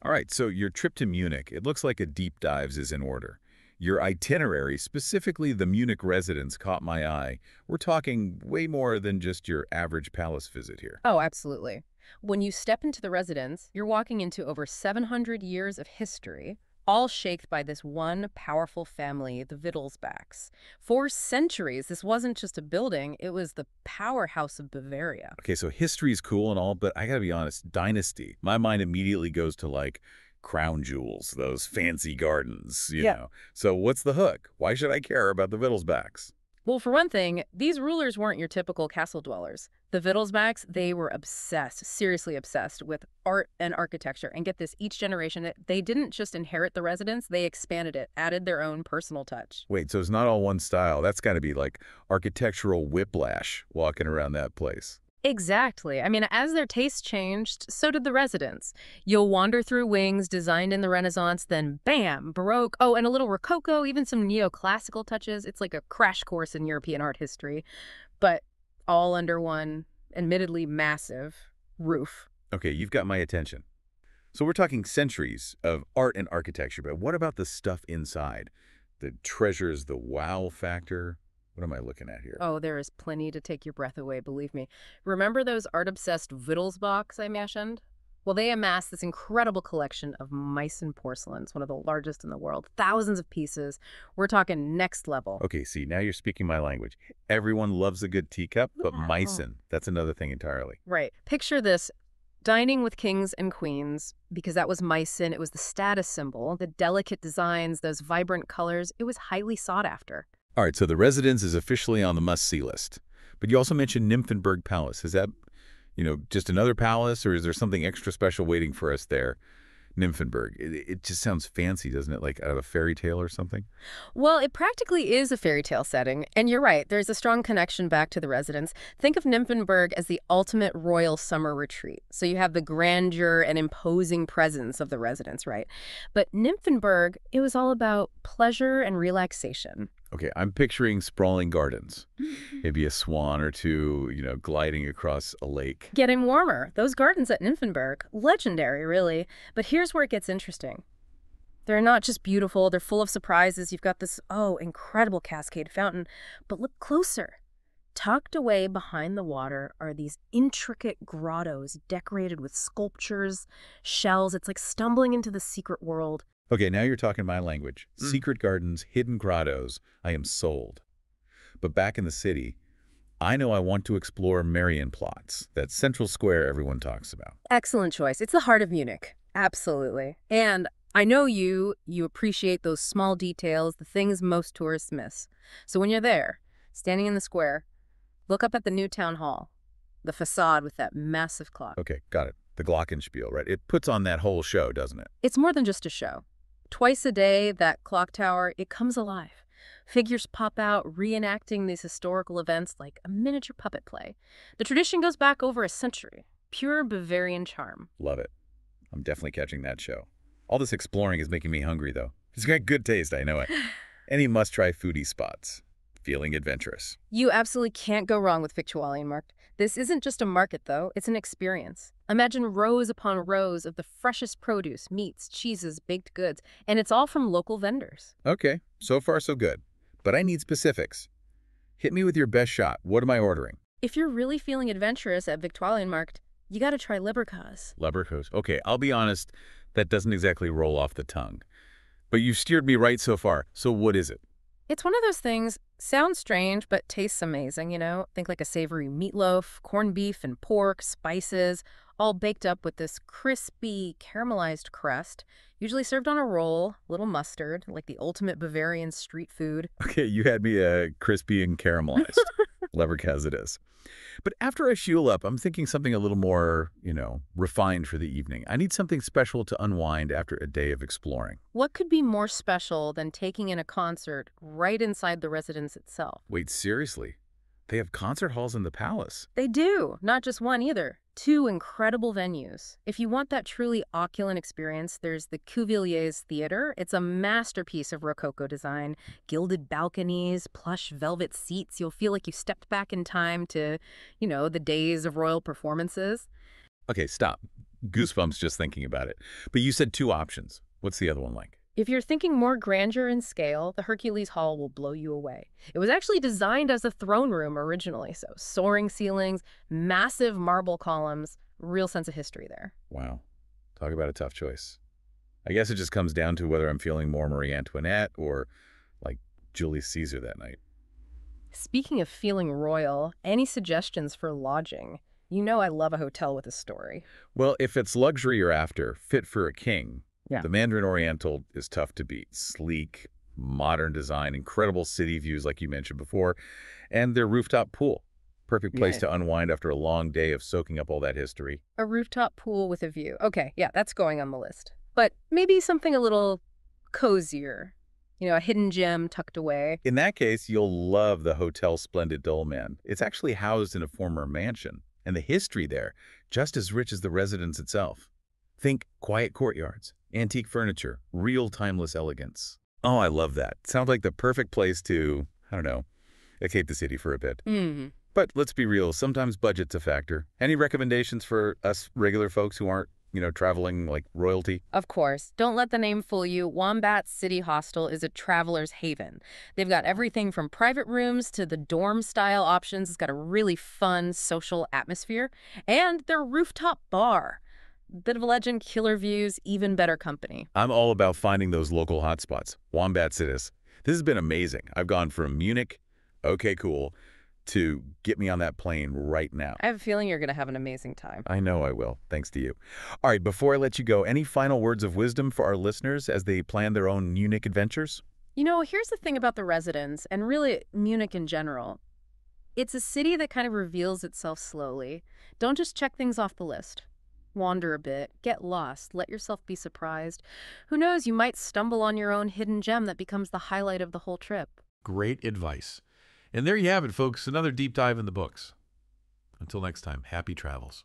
All right, so your trip to Munich, it looks like a deep dives is in order. Your itinerary, specifically the Munich Residence, caught my eye. We're talking way more than just your average palace visit here. Oh, absolutely. When you step into the residence, you're walking into over 700 years of history, all shaped by this one powerful family, the Wittelsbachs. For centuries, this wasn't just a building, it was the powerhouse of Bavaria. Okay, so history is cool and all, but I gotta be honest, dynasty. My mind immediately goes to like crown jewels, those fancy gardens, you Yeah. know. So what's the hook? Why should I care about the Wittelsbachs? Well, for one thing, these rulers weren't your typical castle dwellers. The Wittelsbachs, they were obsessed, seriously obsessed with art and architecture. And get this, each generation, they didn't just inherit the residence, they expanded it, added their own personal touch. Wait, so it's not all one style. That's gotta be like architectural whiplash walking around that place. Exactly. I mean, as their tastes changed, so did the residents. You'll wander through wings designed in the Renaissance, then bam, Baroque, oh, and a little Rococo, even some neoclassical touches. It's like a crash course in European art history, but all under one, admittedly massive, roof. Okay, you've got my attention. So we're talking centuries of art and architecture, but what about the stuff inside? The treasures, the wow factor? What am I looking at here? Oh, there is plenty to take your breath away, believe me. Remember those art-obsessed Wittelsbachs I mentioned? Well, they amassed this incredible collection of Meissen porcelains, one of the largest in the world. Thousands of pieces. We're talking next level. Okay, see, now you're speaking my language. Everyone loves a good teacup, but Yeah. Meissen, that's another thing entirely. Right. Picture this. Dining with kings and queens, because that was Meissen. It was the status symbol. The delicate designs, those vibrant colors. It was highly sought after. All right, so the residence is officially on the must-see list. But you also mentioned Nymphenburg Palace. Is that, just another palace, or is there something extra special waiting for us there? Nymphenburg. It just sounds fancy, doesn't it? Like out of a fairy tale or something? Well, it practically is a fairy tale setting, and you're right, there's a strong connection back to the residence. Think of Nymphenburg as the ultimate royal summer retreat. So you have the grandeur and imposing presence of the residence, right? But Nymphenburg, it was all about pleasure and relaxation. Okay, I'm picturing sprawling gardens. Maybe a swan or two, gliding across a lake. Getting warmer. Those gardens at Nymphenburg, legendary, really. But here's where it gets interesting. They're not just beautiful, they're full of surprises. You've got this, incredible cascade fountain. But look closer. Tucked away behind the water are these intricate grottos decorated with sculptures, shells. It's like stumbling into the secret world. Okay, now you're talking my language. Secret gardens, hidden grottos. I am sold. But back in the city, I know I want to explore Marienplatz, that central square everyone talks about. Excellent choice. It's the heart of Munich. Absolutely. And I know you appreciate those small details, the things most tourists miss. So when you're there, standing in the square, look up at the new town hall, the facade with that massive clock. Okay, got it. The Glockenspiel, right? It puts on that whole show, doesn't it? It's more than just a show. Twice a day, that clock tower, it comes alive. Figures pop out, reenacting these historical events like a miniature puppet play. The tradition goes back over a century. Pure Bavarian charm. Love it. I'm definitely catching that show. All this exploring is making me hungry, though. It's got good taste, I know it. Any must-try foodie spots? Feeling adventurous. You absolutely can't go wrong with Victualienmarkt. This isn't just a market, though. It's an experience. Imagine rows upon rows of the freshest produce, meats, cheeses, baked goods, and it's all from local vendors. Okay, so far so good. But I need specifics. Hit me with your best shot. What am I ordering? If you're really feeling adventurous at Victualienmarkt, you gotta try Leberkäse. Leberkäse. Okay, I'll be honest, that doesn't exactly roll off the tongue. But you've steered me right so far. So what is it? It's one of those things, sounds strange, but tastes amazing, Think like a savory meatloaf, corned beef and pork, spices, all baked up with this crispy, caramelized crust, usually served on a roll, little mustard, like the ultimate Bavarian street food. Okay, you had me crispy and caramelized. Leberkäse it is. But after I fuel up, I'm thinking something a little more, refined for the evening. I need something special to unwind after a day of exploring. What could be more special than taking in a concert right inside the residence itself? Wait, seriously? They have concert halls in the palace? They do. Not just one either. Two incredible venues. If you want that truly opulent experience, there's the Cuvillier's Theater. It's a masterpiece of Rococo design. Gilded balconies, plush velvet seats. You'll feel like you stepped back in time to, the days of royal performances. Okay, stop. Goosebumps just thinking about it. But you said 2 options. What's the other one like? If you're thinking more grandeur and scale, the Hercules Hall will blow you away. It was actually designed as a throne room originally, so soaring ceilings, massive marble columns, real sense of history there. Wow. Talk about a tough choice. I guess it just comes down to whether I'm feeling more Marie Antoinette or like Julius Caesar that night. Speaking of feeling royal, any suggestions for lodging? You know I love a hotel with a story. Well, if it's luxury you're after, fit for a king, Yeah. the Mandarin Oriental is tough to beat. Sleek, modern design, incredible city views like you mentioned before, and their rooftop pool. Perfect place Right. to unwind after a long day of soaking up all that history. A rooftop pool with a view. Okay, yeah, that's going on the list. But maybe something a little cozier. A hidden gem tucked away. In that case, you'll love the Hotel Splendid Dolman. It's actually housed in a former mansion, and the history there, just as rich as the residence itself. Think quiet courtyards, antique furniture, real timeless elegance. Oh, I love that. Sounds like the perfect place to, I don't know, escape the city for a bit. Mm. But let's be real, sometimes budget's a factor. Any recommendations for us regular folks who aren't, traveling like royalty? Of course. Don't let the name fool you. Wombat City Hostel is a traveler's haven. They've got everything from private rooms to the dorm-style options. It's got a really fun social atmosphere. And their rooftop bar. Bit of a legend, killer views, even better company. I'm all about finding those local hotspots. Wombat Cities. This has been amazing. I've gone from Munich, okay, cool, to get me on that plane right now. I have a feeling you're going to have an amazing time. I know I will, thanks to you. All right, before I let you go, any final words of wisdom for our listeners as they plan their own Munich adventures? Here's the thing about the Residence, and really Munich in general. It's a city that kind of reveals itself slowly. Don't just check things off the list. Wander a bit, get lost, let yourself be surprised. Who knows, you might stumble on your own hidden gem that becomes the highlight of the whole trip. Great advice. And there you have it, folks, another deep dive in the books. Until next time, happy travels.